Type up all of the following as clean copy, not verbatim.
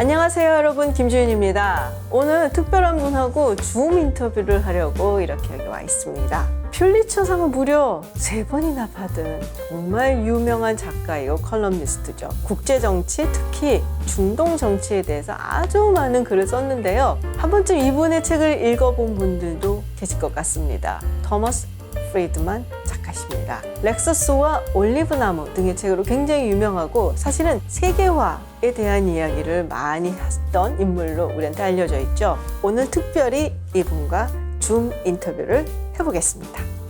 안녕하세요 여러분, 김지윤입니다. 오늘 특별한 분하고 줌 인터뷰를 하려고 이렇게 여기 와 있습니다. 퓰리처상을 무려 3번이나 받은 정말 유명한 작가이고 컬럼니스트죠. 국제정치, 특히 중동 정치에 대해서 아주 많은 글을 썼는데요. 한 번쯤 이분의 책을 읽어본 분들도 계실 것 같습니다. 토머스 프리드먼 작가십니다. 렉서스와 올리브나무 등의 책으로 굉장히 유명하고, 사실은 세계화에 대한 이야기를 많이 했던 인물로 우리한테 알려져 있죠. 오늘 특별히 이분과 줌 인터뷰를 해보겠습니다.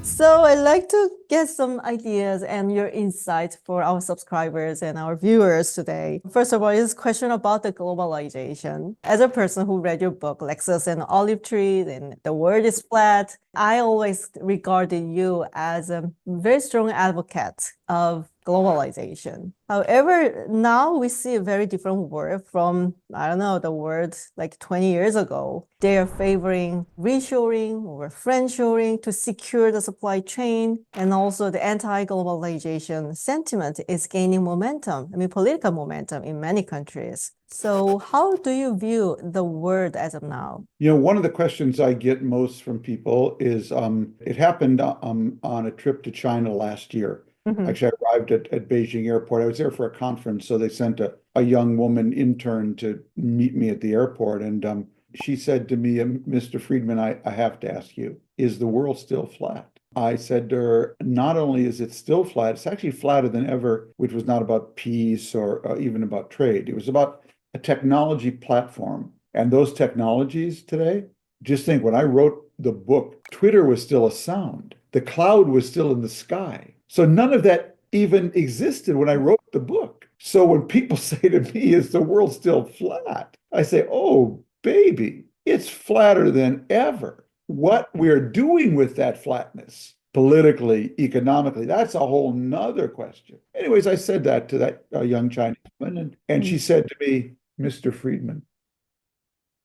So I'd like to get some ideas and your insights for our subscribers and our viewers today. First of all, is a question about the globalization. As a person who read your book, Lexus and Olive Trees and The World is Flat, I always regarded you as a very strong advocate of globalization. However, now we see a very different world from, the world like 20 years ago. They are favoring reshoring or friendshoring to secure the supply chain. And also the anti-globalization sentiment is gaining momentum, political momentum in many countries. So how do you view the world as of now? One of the questions I get most from people is, it happened on a trip to China last year. Mm-hmm. Actually, I arrived at Beijing airport. I was there for a conference, so they sent a young woman intern to meet me at the airport. And she said to me, Mr. Friedman, I have to ask you, is the world still flat? I said to her, not only is it still flat, it's actually flatter than ever, which was not about peace or even about trade. It was about a technology platform. And those technologies today, just think, when I wrote the book, Twitter was still a sound. The cloud was still in the sky. So none of that even existed when I wrote the book. So when people say to me, is the world still flat? I say, oh, baby, it's flatter than ever. What we're doing with that flatness, politically, economically, that's a whole nother question. Anyways, I said that to that young Chinese woman, and she said to me, Mr. Friedman,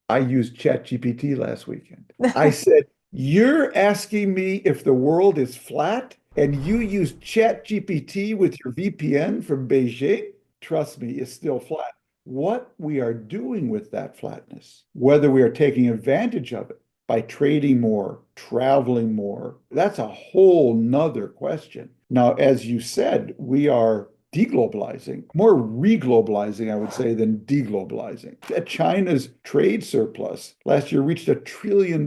I used ChatGPT last weekend. I said, you're asking me if the world is flat? And you use ChatGPT with your VPN from Beijing? Trust me, it's still flat. What we are doing with that flatness, whether we are taking advantage of it by trading more, traveling more, that's a whole nother question. Now, as you said, we are deglobalizing, more reglobalizing, I would say, than deglobalizing. China's trade surplus last year reached $1 trillion.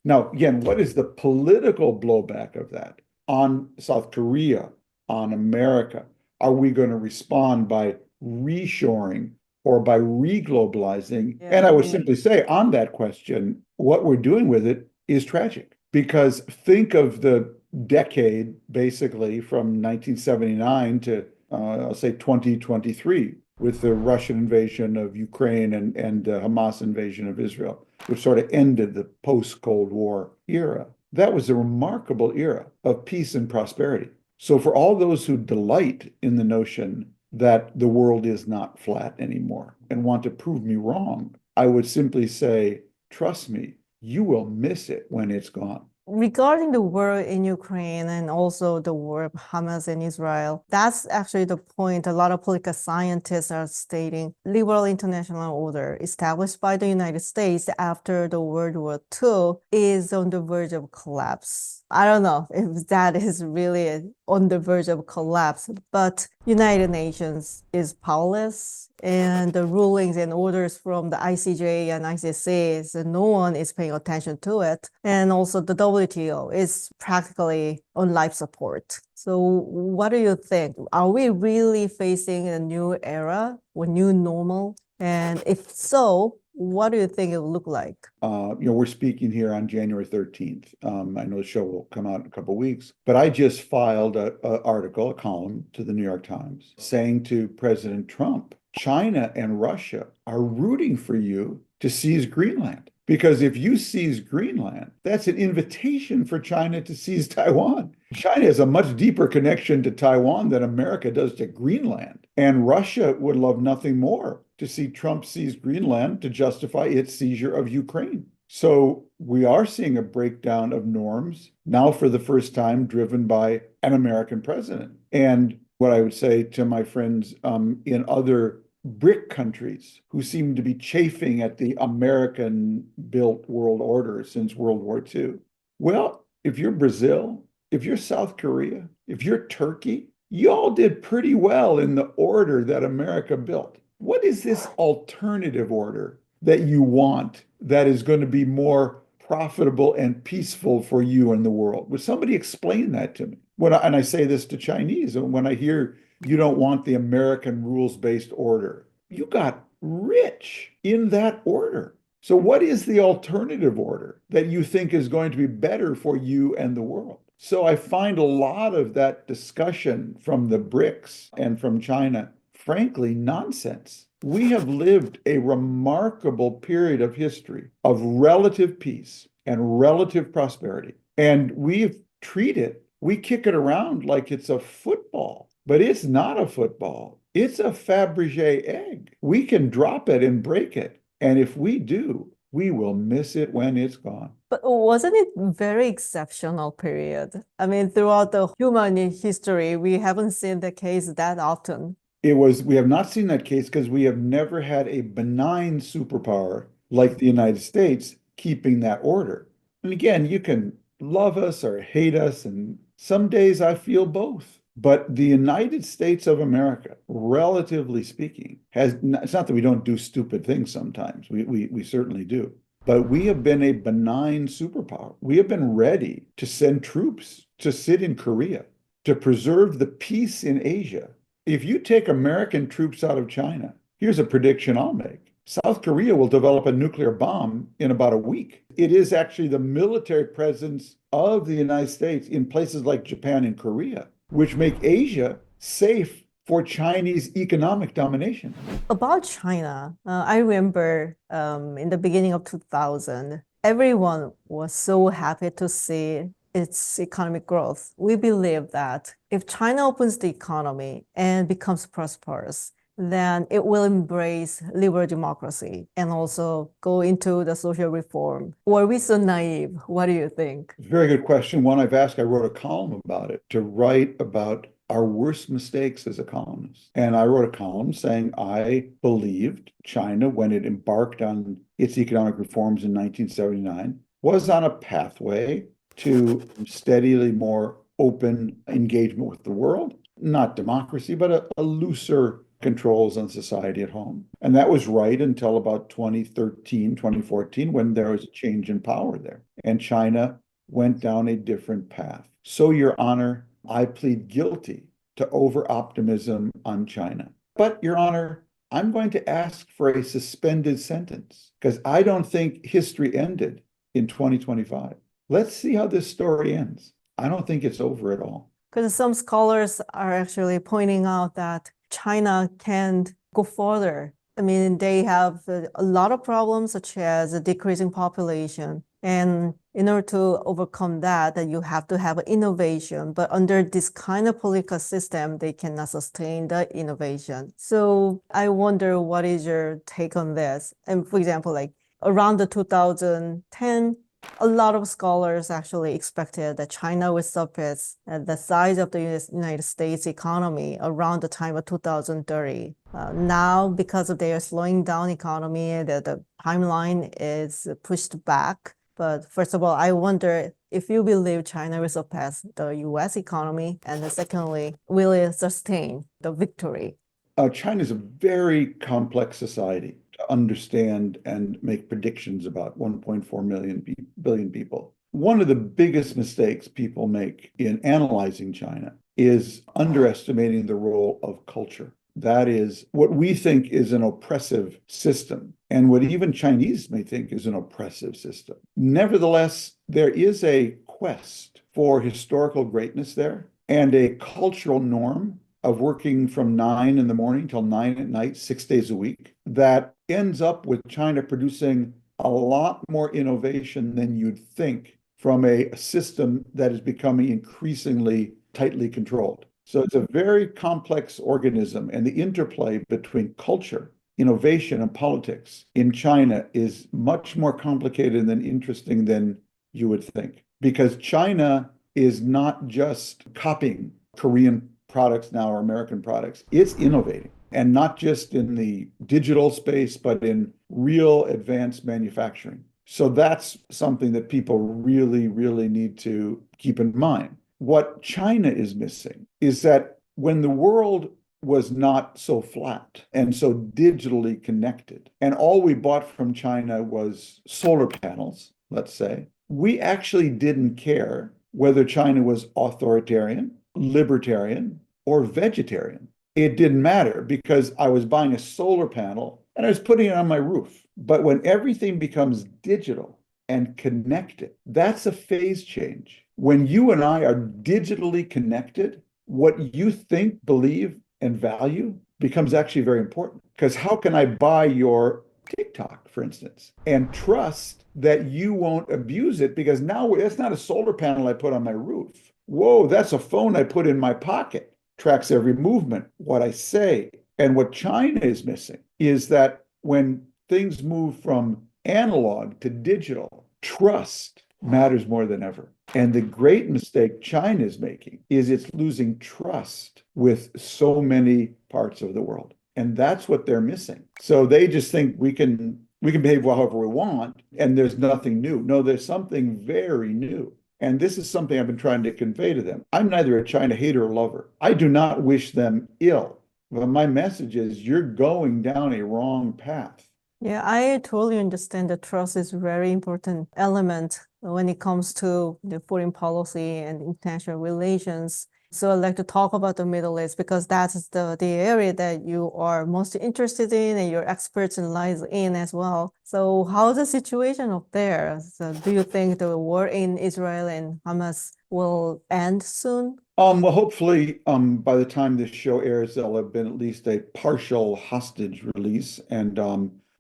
Now, again, what is the political blowback of that? On South Korea, on America? Are we going to respond by reshoring or by reglobalizing? Yeah. And I would simply say on that question, what we're doing with it is tragic. Because think of the decade, basically, from 1979 to, I'll say, 2023, with the Russian invasion of Ukraine and the Hamas invasion of Israel, which sort of ended the post-Cold War era. That was a remarkable era of peace and prosperity. So for all those who delight in the notion that the world is not flat anymore and want to prove me wrong, I would simply say, trust me, you will miss it when it's gone. Regarding the war in Ukraine and also the war of Hamas and Israel, that's actually the point a lot of political scientists are stating. Liberal international order established by the United States after the World War II is on the verge of collapse. I don't know if that is really on the verge of collapse, but United Nations is powerless, and the rulings and orders from the ICJ and ICC, so no one is paying attention to it. And also the WTO is practically on life support. So what do you think? Are we really facing a new era or new normal? And if so, what do you think it will look like? We're speaking here on January 13th. I know the show will come out in a couple of weeks, but I just filed an article, a column to the New York Times saying to President Trump, China and Russia are rooting for you to seize Greenland. Because if you seize Greenland, that's an invitation for China to seize Taiwan. China has a much deeper connection to Taiwan than America does to Greenland. And Russia would love nothing more to see Trump seize Greenland to justify its seizure of Ukraine. So we are seeing a breakdown of norms, now for the first time driven by an American president. And what I would say to my friends in other BRIC countries who seem to be chafing at the American-built world order since World War II. Well, if you're Brazil, if you're South Korea, if you're Turkey, you all did pretty well in the order that America built. What is this alternative order that you want that is going to be more profitable and peaceful for you and the world? Would somebody explain that to me? And I say this to Chinese, and when I hear you don't want the American rules-based order, you got rich in that order. So what is the alternative order that you think is going to be better for you and the world? So I find a lot of that discussion from the BRICS and from China, frankly, nonsense. We have lived a remarkable period of history of relative peace and relative prosperity. And we kick it around like it's a football, but it's not a football. It's a Fabergé egg. We can drop it and break it. And if we do, we will miss it when it's gone. But wasn't it a very exceptional period? I mean, throughout the human history, we haven't seen the case that often. We have not seen that case because we have never had a benign superpower like the United States keeping that order. And again, you can love us or hate us, and some days I feel both. But the United States of America, relatively speaking, it's not that we don't do stupid things sometimes. We certainly do. But we have been a benign superpower. We have been ready to send troops to sit in Korea, to preserve the peace in Asia. If you take American troops out of China, here's a prediction I'll make. South Korea will develop a nuclear bomb in about a week. It is actually the military presence of the United States in places like Japan and Korea, which make Asia safe for Chinese economic domination. About China, I remember in the beginning of 2000, everyone was so happy to see its economic growth. We believe that if China opens the economy and becomes prosperous, then it will embrace liberal democracy and also go into the social reform. Were we so naive? What do you think? Very good question. One I've asked. I wrote a column about it, to write about our worst mistakes as a columnist. And I wrote a column saying I believed China, when it embarked on its economic reforms in 1979, was on a pathway to steadily more open engagement with the world, not democracy, but a looser controls on society at home. And that was right until about 2013, 2014, when there was a change in power there. And China went down a different path. So, Your Honor, I plead guilty to over-optimism on China. But, Your Honor, I'm going to ask for a suspended sentence because I don't think history ended in 2025. Let's see how this story ends. I don't think it's over at all. Because some scholars are actually pointing out that China can go further. I mean, they have a lot of problems, such as a decreasing population. And in order to overcome that, you have to have innovation. But under this kind of political system, they cannot sustain the innovation. So I wonder, what is your take on this? And for example, like around the 2010, a lot of scholars actually expected that China would surpass the size of the United States economy around the time of 2030. Now, because of their slowing down economy, the timeline is pushed back. But first of all, I wonder if you believe China will surpass the US economy, and then secondly, will it sustain the victory? China is a very complex society to understand and make predictions about 1.4 billion people. One of the biggest mistakes people make in analyzing China is underestimating the role of culture. That is what we think is an oppressive system, and what even Chinese may think is an oppressive system. Nevertheless, there is a quest for historical greatness there and a cultural norm of working from 9 in the morning till 9 at night, 6 days a week, that ends up with China producing a lot more innovation than you'd think from a system that is becoming increasingly tightly controlled. So it's a very complex organism, and the interplay between culture, innovation, and politics in China is much more complicated and interesting than you would think, because China is not just copying Korean products now are American products. It's innovating, and not just in the digital space, but in real advanced manufacturing. So that's something that people really, really need to keep in mind. What China is missing is that when the world was not so flat and so digitally connected, and all we bought from China was solar panels, let's say, we actually didn't care whether China was authoritarian, libertarian, or vegetarian. It didn't matter because I was buying a solar panel and I was putting it on my roof. But when everything becomes digital and connected, that's a phase change. When you and I are digitally connected, what you think, believe, and value becomes actually very important. Because how can I buy your TikTok, for instance, and trust that you won't abuse it? Because now it's not a solar panel I put on my roof. Whoa, that's a phone I put in my pocket, tracks every movement, what I say. And what China is missing is that when things move from analog to digital, trust matters more than ever. And the great mistake China is making is it's losing trust with so many parts of the world. And that's what they're missing. So they just think we can behave however we want, and there's nothing new. No, there's something very new. And this is something I've been trying to convey to them. I'm neither a China hater or lover. I do not wish them ill. But my message is you're going down a wrong path. Yeah, I totally understand that trust is a very important element when it comes to the foreign policy and international relations. So I'd like to talk about the Middle East because that's the area that you are most interested in and your experts in lies in as well. So how's the situation up there? So do you think the war in Israel and Hamas will end soon? Well, hopefully, by the time this show airs, there'll have been at least a partial hostage release and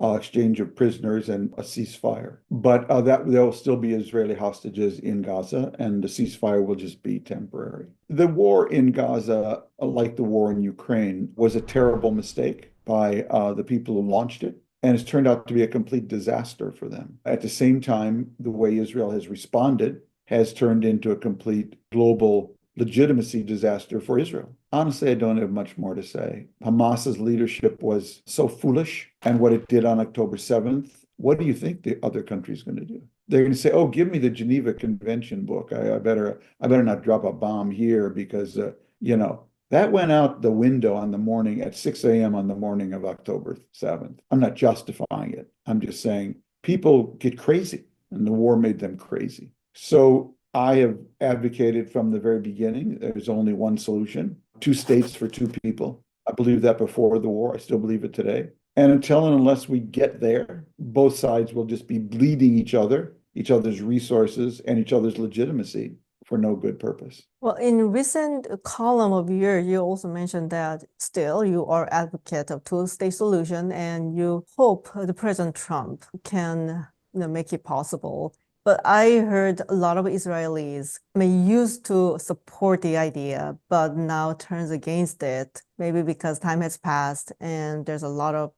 exchange of prisoners and a ceasefire. But that there will still be Israeli hostages in Gaza, and the ceasefire will just be temporary. The war in Gaza, like the war in Ukraine, was a terrible mistake by the people who launched it, and it's turned out to be a complete disaster for them. At the same time, the way Israel has responded has turned into a complete global legitimacy disaster for Israel. Honestly, I don't have much more to say. Hamas's leadership was so foolish, and what it did on October 7th, what do you think the other country's going to do? They're going to say, "Oh, give me the Geneva Convention book. I better not drop a bomb here because that went out the window on the morning at 6 a.m. on the morning of October 7th." I'm not justifying it. I'm just saying people get crazy, and the war made them crazy. So I have advocated from the very beginning, there's only one solution, 2 states for 2 people. I believed that before the war. I still believe it today. And until and unless we get there, both sides will just be bleeding each other's resources, and each other's legitimacy for no good purpose. Well, in recent column of yours, you also mentioned that still you are advocate of 2-state solution, and you hope the President Trump can make it possible. But I heard a lot of Israelis used to support the idea, but now turns against it, maybe because time has passed and there's a lot of,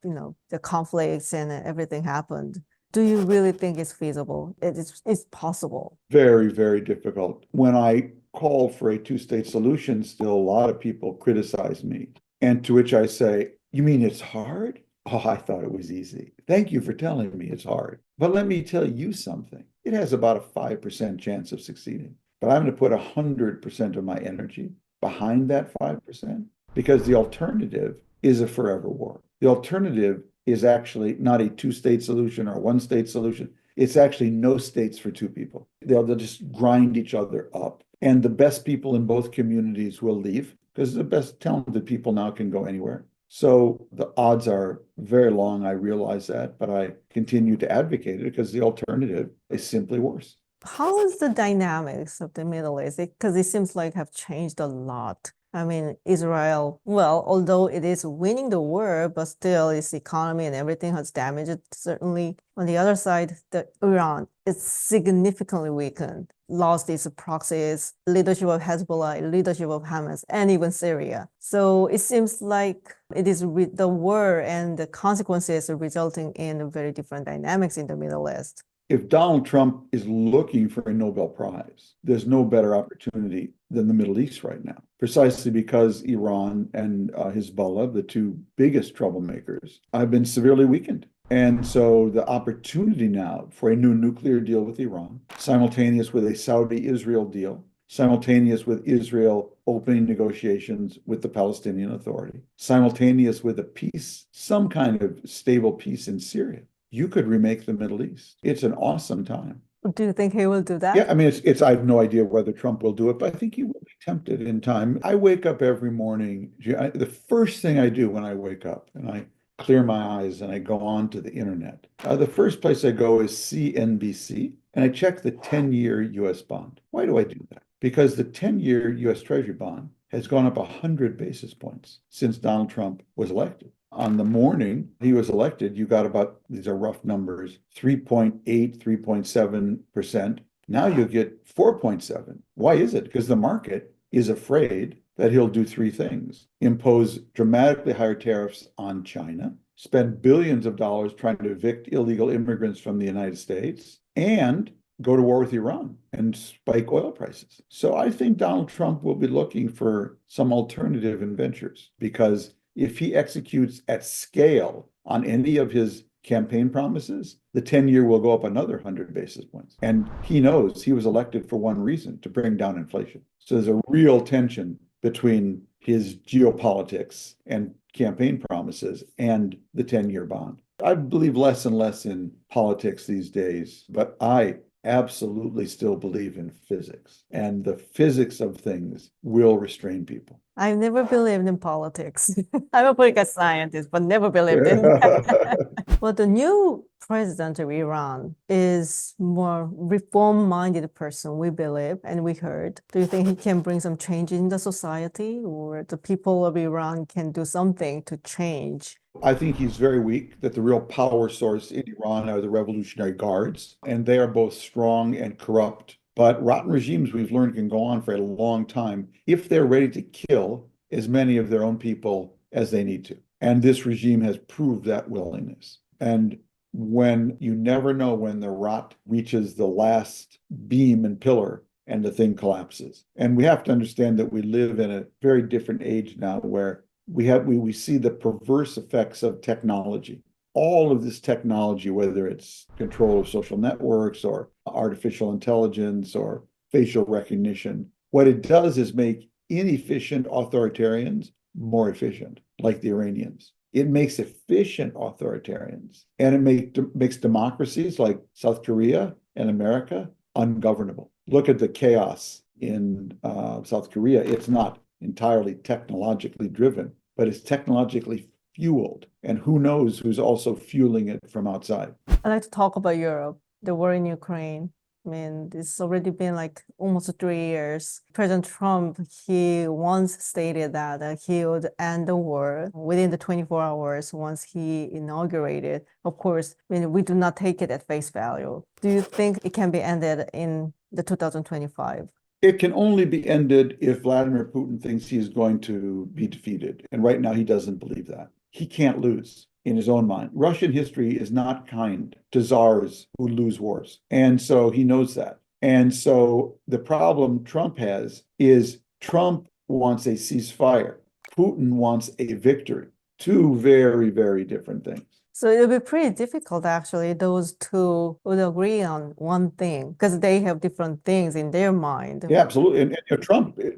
the conflicts and everything happened. Do you really think it's feasible? It's possible? Very, very difficult. When I call for a 2-state solution, still a lot of people criticize me. And to which I say, "You mean it's hard?" "Oh, I thought it was easy." "Thank you for telling me it's hard. But let me tell you something. It has about a 5% chance of succeeding. But I'm going to put 100% of my energy behind that 5% because the alternative is a forever war. The alternative is actually not a 2-state solution or a 1-state solution. It's actually no states for 2 people. They'll just grind each other up. And the best people in both communities will leave because the best talented people now can go anywhere. So the odds are very long, I realize that, but I continue to advocate it because the alternative is simply worse. How is the dynamics of the Middle East? Because it seems like have changed a lot. I mean, Israel, well, although it is winning the war, but still its economy and everything has damaged, certainly. On the other side, Iran is significantly weakened, lost its proxies, leadership of Hezbollah, leadership of Hamas, and even Syria. So it seems like it is the war and the consequences are resulting in very different dynamics in the Middle East. if Donald Trump is looking for a Nobel Prize, there's no better opportunity than the Middle East right now, precisely because Iran and Hezbollah, the two biggest troublemakers, have been severely weakened. And so the opportunity now for a new nuclear deal with Iran, simultaneous with a Saudi-Israel deal, simultaneous with Israel opening negotiations with the Palestinian Authority, simultaneous with a peace, some kind of stable peace in Syria. You could remake the Middle East. It's an awesome time. Do you think he will do that? Yeah, I mean, I have no idea whether Trump will do it, but I think he will be tempted in time. I wake up every morning. The first thing I do when I wake up, and I clear my eyes and I go on to the internet, the first place I go is CNBC, and I check the 10-year US bond. Why do I do that? Because the 10-year US Treasury bond has gone up 100 basis points since Donald Trump was elected. On the morning he was elected, you got about, these are rough numbers, 3.8, 3.7%. Now you get 4.7. Why is it? Because the market is afraid that he'll do three things: impose dramatically higher tariffs on China, spend billions of dollars trying to evict illegal immigrants from the United States, and go to war with Iran and spike oil prices. So I think Donald Trump will be looking for some alternative ventures, because if he executes at scale on any of his campaign promises, the 10-year will go up another 100 basis points. And he knows he was elected for one reason: to bring down inflation. So there's a real tension between his geopolitics and campaign promises and the 10-year bond. I believe less and less in politics these days, but I absolutely still believe in physics, and the physics of things will restrain people. I've never believed in politics. I'm a political scientist, but never believed in that. Well, the new president of Iran is more reform-minded person, we believe, and we heard. Do you think he can bring some change in the society, or the people of Iran can do something to change? I think he's very weak, that the real power source in Iran are the Revolutionary Guards, and they are both strong and corrupt. But rotten regimes, we've learned, can go on for a long time if they're ready to kill as many of their own people as they need to. And this regime has proved that willingness. And when you never know when the rot reaches the last beam and pillar and the thing collapses. And we have to understand that we live in a very different age now, where we see the perverse effects of technology. All of this technology, whether it's control of social networks or artificial intelligence or facial recognition, what it does is make inefficient authoritarians more efficient, like the Iranians. It makes efficient authoritarians, and it makes democracies like South Korea and America ungovernable. Look at the chaos in South Korea. It's not entirely technologically driven, but it's technologically fueled. And who knows who's also fueling it from outside. I'd like to talk about Europe, the war in Ukraine. I mean, it's already been like almost 3 years. President Trump, he once stated that he would end the war within the 24 hours once he inaugurated. Of course, I mean, we do not take it at face value. Do you think it can be ended in the 2025? It can only be ended if Vladimir Putin thinks he is going to be defeated. And right now, he doesn't believe that. He can't lose in his own mind. Russian history is not kind to czars who lose wars. And so he knows that. And so the problem Trump has is Trump wants a ceasefire. Putin wants a victory. Two very, very different things. So it'll be pretty difficult, actually. Those two would agree on one thing because they have different things in their mind. Yeah, absolutely. And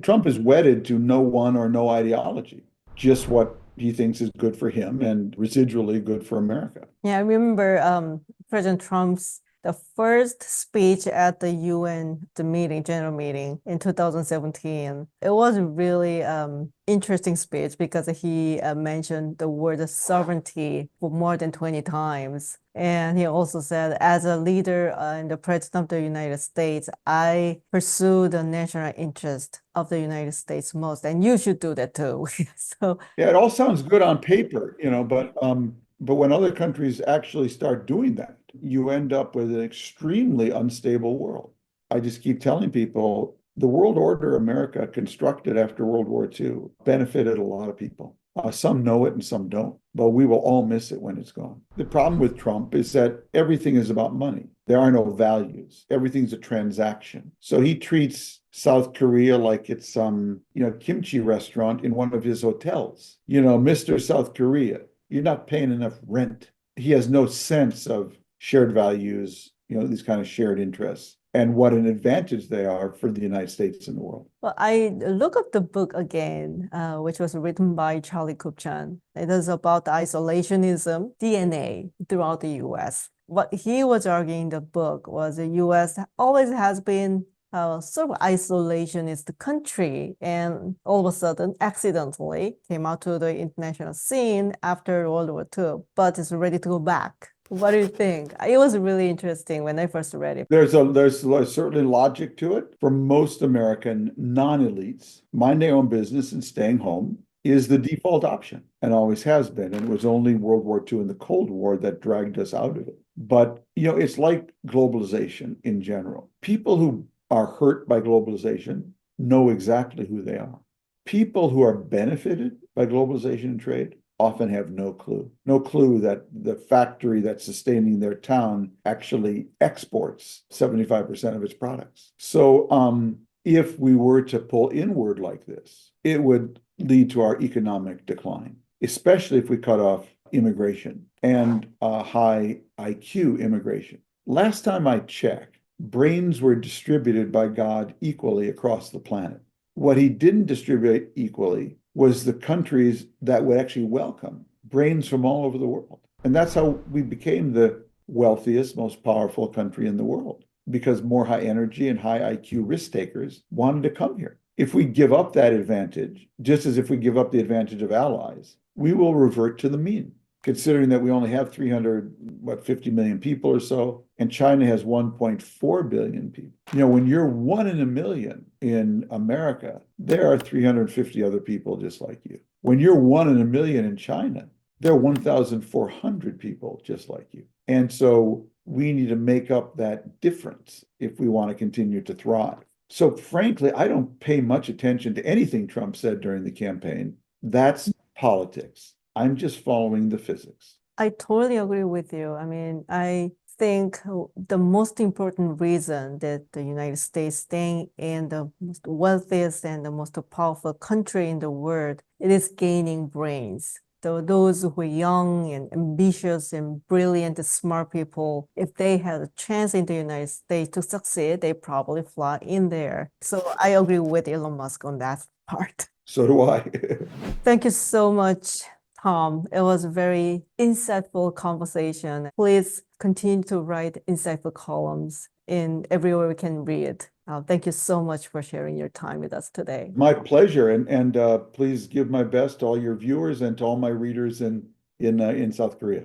Trump is wedded to no one or no ideology, just what he thinks is good for him and residually good for America. Yeah, I remember President Trump's the first speech at the UN, the meeting, general meeting in 2017. It was a really interesting speech because he mentioned the word sovereignty for more than 20 times. And he also said, as a leader and the president of the United States, I pursue the national interest of the United States most, and you should do that too. So yeah, it all sounds good on paper, but when other countries actually start doing that, you end up with an extremely unstable world. I just keep telling people the world order America constructed after World War II benefited a lot of people. Some know it and some don't, but we will all miss it when it's gone. The problem with Trump is that everything is about money. There are no values. Everything's a transaction. So he treats South Korea like it's some, kimchi restaurant in one of his hotels. Mr. South Korea, you're not paying enough rent. He has no sense of shared values, these kind of shared interests, and what an advantage they are for the United States and the world. Well, I look up the book again, which was written by Charlie Kupchan. It is about the isolationism DNA throughout the U.S. What he was arguing in the book was the U.S. always has been sort of isolationist country, and all of a sudden, accidentally came out to the international scene after World War II, but is ready to go back. What do you think? It was really interesting when I first read it. There's certainly logic to it. For most American non-elites, minding their own business and staying home is the default option and always has been. And it was only World War II and the Cold War that dragged us out of it. But, it's like globalization in general. People who are hurt by globalization know exactly who they are. People who are benefited by globalization and trade often have no clue that the factory that's sustaining their town actually exports 75% of its products. So if we were to pull inward like this, it would lead to our economic decline, especially if we cut off immigration and high IQ immigration. Last time I checked, brains were distributed by God equally across the planet. What he didn't distribute equally was the countries that would actually welcome brains from all over the world. And that's how we became the wealthiest, most powerful country in the world, because more high energy and high IQ risk takers wanted to come here. If we give up that advantage, just as if we give up the advantage of allies, we will revert to the mean, considering that we only have 50 million people or so, and China has 1.4 billion people. When you're 1 in a million in America, there are 350 other people just like you. When you're 1 in a million in China, there are 1,400 people just like you. And so we need to make up that difference if we want to continue to thrive. So frankly, I don't pay much attention to anything Trump said during the campaign. That's politics. I'm just following the physics. I totally agree with you. I think the most important reason that the United States staying in the most wealthiest and the most powerful country in the world, it is gaining brains. So those who are young and ambitious and brilliant, smart people, if they had a chance in the United States to succeed, they probably fly in there. So I agree with Elon Musk on that part. So do I. Thank you so much, Tom. It was a very insightful conversation. Please continue to write insightful columns in everywhere we can read. Thank you so much for sharing your time with us today. My pleasure. And please give my best to all your viewers and to all my readers in South Korea.